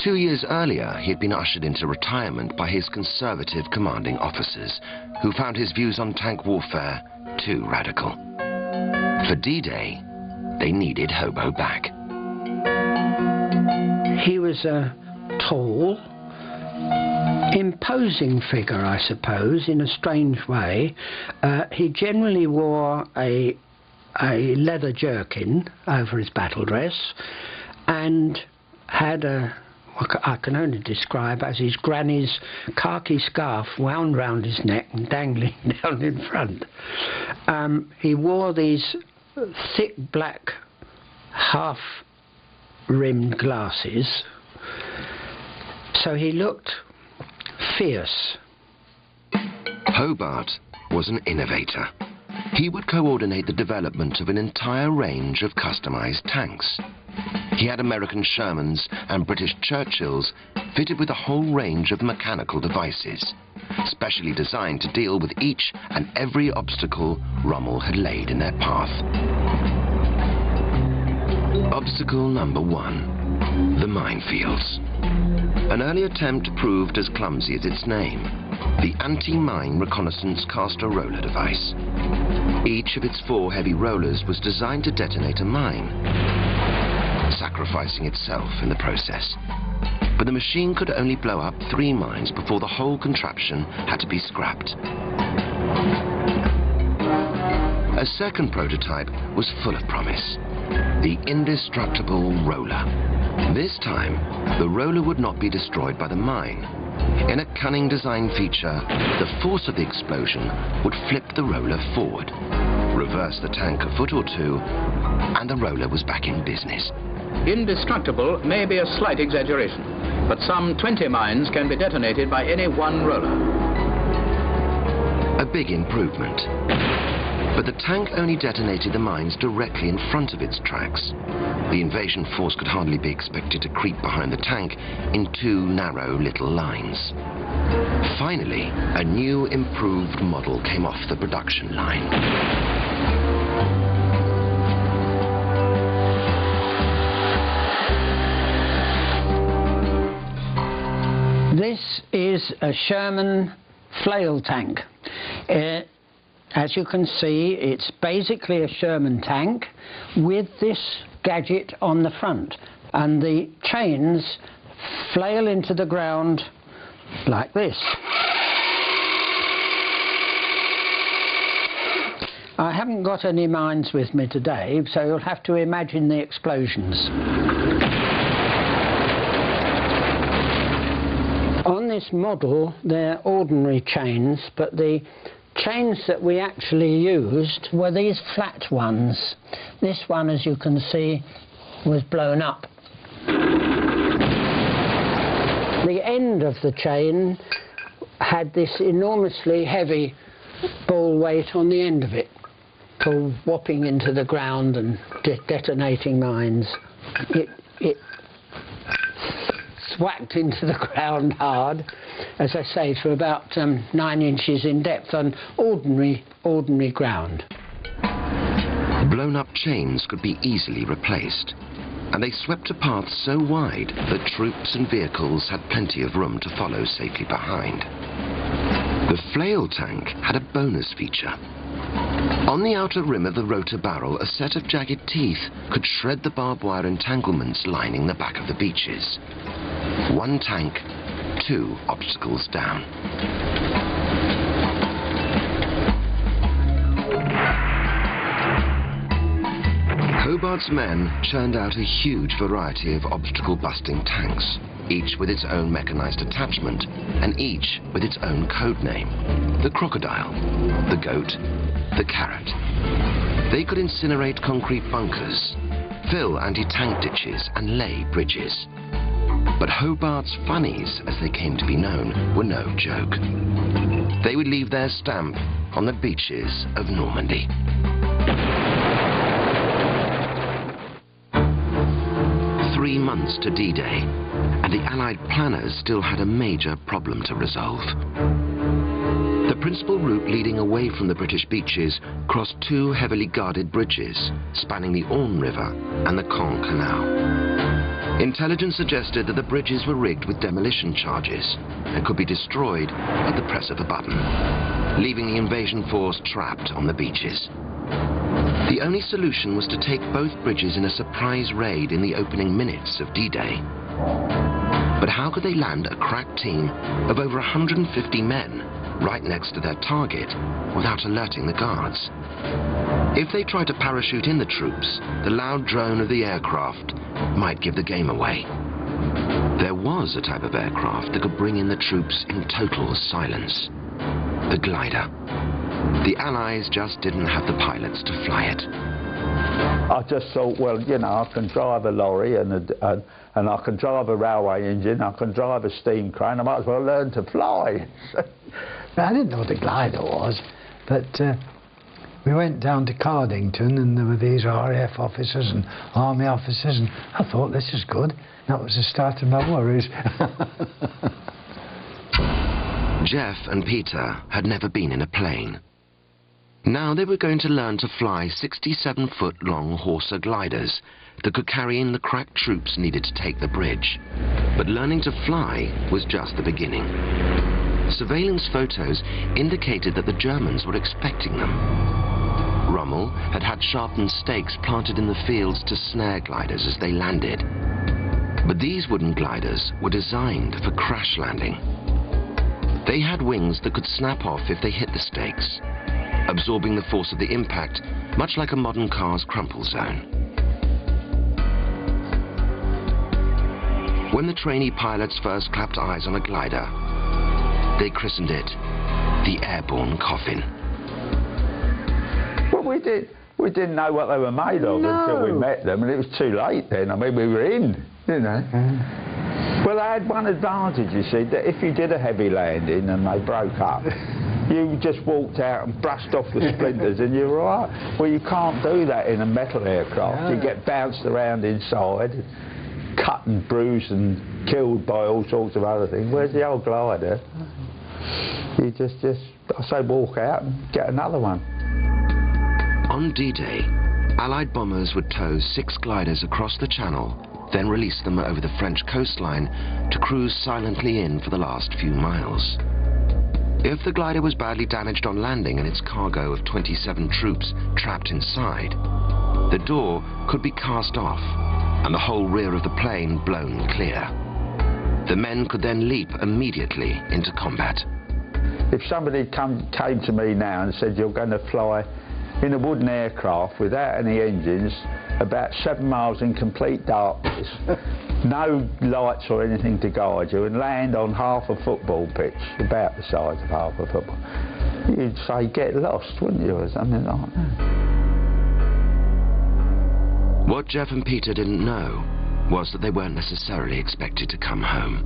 2 years earlier, he had been ushered into retirement by his conservative commanding officers, who found his views on tank warfare too radical. For D-Day, they needed Hobo back. He was a tall, imposing figure, I suppose, in a strange way. He generally wore a leather jerkin over his battle dress and had what I can only describe as his granny's khaki scarf wound round his neck and dangling down in front. He wore these thick black half-rimmed glasses, so he looked fierce. Hobart was an innovator. He would coordinate the development of an entire range of customized tanks. He had American Shermans and British Churchills fitted with a whole range of mechanical devices, specially designed to deal with each and every obstacle Rommel had laid in their path. Obstacle number 1, the minefields. An early attempt proved as clumsy as its name, the anti-mine reconnaissance caster roller device. Each of its 4 heavy rollers was designed to detonate a mine, sacrificing itself in the process. But the machine could only blow up 3 mines before the whole contraption had to be scrapped. A second prototype was full of promise, the indestructible roller. This time, the roller would not be destroyed by the mine. In a cunning design feature, the force of the explosion would flip the roller forward, reverse the tank a foot or 2, and the roller was back in business. Indestructible may be a slight exaggeration, but some 20 mines can be detonated by any one roller. A big improvement. But the tank only detonated the mines directly in front of its tracks. The invasion force could hardly be expected to creep behind the tank in 2 narrow little lines. Finally, a new improved model came off the production line. This is a Sherman flail tank. As you can see, it's basically a Sherman tank with this gadget on the front, and the chains flail into the ground like this. I haven't got any mines with me today, so you'll have to imagine the explosions. On this model, they're ordinary chains, but the chains that we actually used were these flat ones. This one, as you can see, was blown up. The end of the chain had this enormously heavy ball weight on the end of it, for whopping into the ground and detonating mines. It whacked into the ground hard, as I say, to about 9 inches in depth on ordinary ground. Blown up chains could be easily replaced, and they swept a path so wide that troops and vehicles had plenty of room to follow safely behind. The flail tank had a bonus feature. On the outer rim of the rotor barrel, a set of jagged teeth could shred the barbed wire entanglements lining the back of the beaches. 1 tank, 2 obstacles down. Hobart's men churned out a huge variety of obstacle-busting tanks, each with its own mechanized attachment, and each with its own code name. The crocodile, the goat, the carrot. They could incinerate concrete bunkers, fill anti-tank ditches, and lay bridges. But Hobart's funnies, as they came to be known, were no joke. They would leave their stamp on the beaches of Normandy. Three months to D-Day, and the Allied planners still had a major problem to resolve. The principal route leading away from the British beaches crossed 2 heavily guarded bridges spanning the Orne River and the Caen Canal. Intelligence suggested that the bridges were rigged with demolition charges and could be destroyed at the press of a button, leaving the invasion force trapped on the beaches. The only solution was to take both bridges in a surprise raid in the opening minutes of D-Day. But how could they land a crack team of over 150 men right next to their target without alerting the guards? If they tried to parachute in the troops, the loud drone of the aircraft might give the game away. There was a type of aircraft that could bring in the troops in total silence: the glider. The Allies just didn't have the pilots to fly it. I just thought, well, you know, I can drive a lorry and I can drive a railway engine, I can drive a steam crane, I might as well learn to fly. I didn't know what a glider was, but we went down to Cardington and there were these RAF officers and Army officers, and I thought, this is good. That was the start of my worries. Jeff and Peter had never been in a plane. Now they were going to learn to fly 67-foot-long Horsa gliders that could carry in the crack troops needed to take the bridge. But learning to fly was just the beginning. Surveillance photos indicated that the Germans were expecting them. Rommel had had sharpened stakes planted in the fields to snare gliders as they landed. But these wooden gliders were designed for crash landing. They had wings that could snap off if they hit the stakes, absorbing the force of the impact, much like a modern car's crumple zone. When the trainee pilots first clapped eyes on a glider, they christened it the airborne coffin. Well, we didn't know what they were made of until we met them, and it was too late then. I mean, we were in, you know. Well, they had one advantage, you see, that if you did a heavy landing and they broke up, you just walked out and brushed off the splinters and you were all right. Well, you can't do that in a metal aircraft. No. You get bounced around inside, cut and bruised and killed by all sorts of other things. Where's the old glider? You just I say, walk out and get another one. On D-Day, Allied bombers would tow 6 gliders across the Channel, then release them over the French coastline to cruise silently in for the last few miles. If the glider was badly damaged on landing and its cargo of 27 troops trapped inside, the door could be cast off and the whole rear of the plane blown clear. The men could then leap immediately into combat. If somebody came to me now and said, you're going to fly in a wooden aircraft without any engines, about 7 miles in complete darkness, no lights or anything to guide you, and land on half a football pitch, about the size of half a football, you'd say, get lost, wouldn't you, or something like that. What Jeff and Peter didn't know was that they weren't necessarily expected to come home.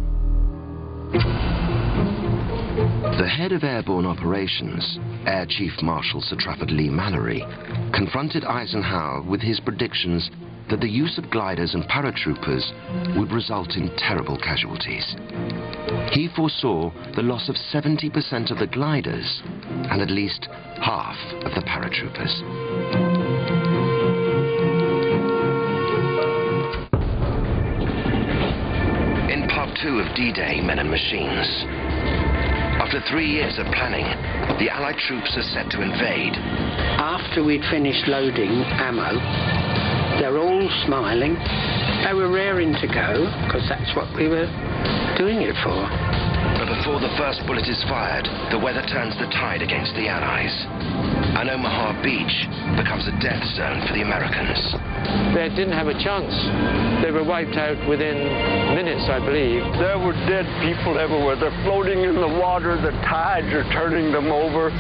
The head of airborne operations, Air Chief Marshal Sir Trafford Leigh-Mallory, confronted Eisenhower with his predictions that the use of gliders and paratroopers would result in terrible casualties. He foresaw the loss of 70% of the gliders and at least half of the paratroopers. In Part 2 of D-Day, Men and Machines, after 3 years of planning, the Allied troops are set to invade. After we'd finished loading ammo, they're all smiling. They were raring to go, because that's what we were doing it for. But before the first bullet is fired, the weather turns the tide against the Allies. And Omaha Beach becomes a death zone for the Americans. They didn't have a chance. They were wiped out within minutes, I believe. There were dead people everywhere. They're floating in the water. The tides are turning them over.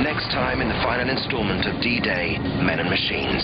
Next time in the final installment of D-Day, Men and Machines.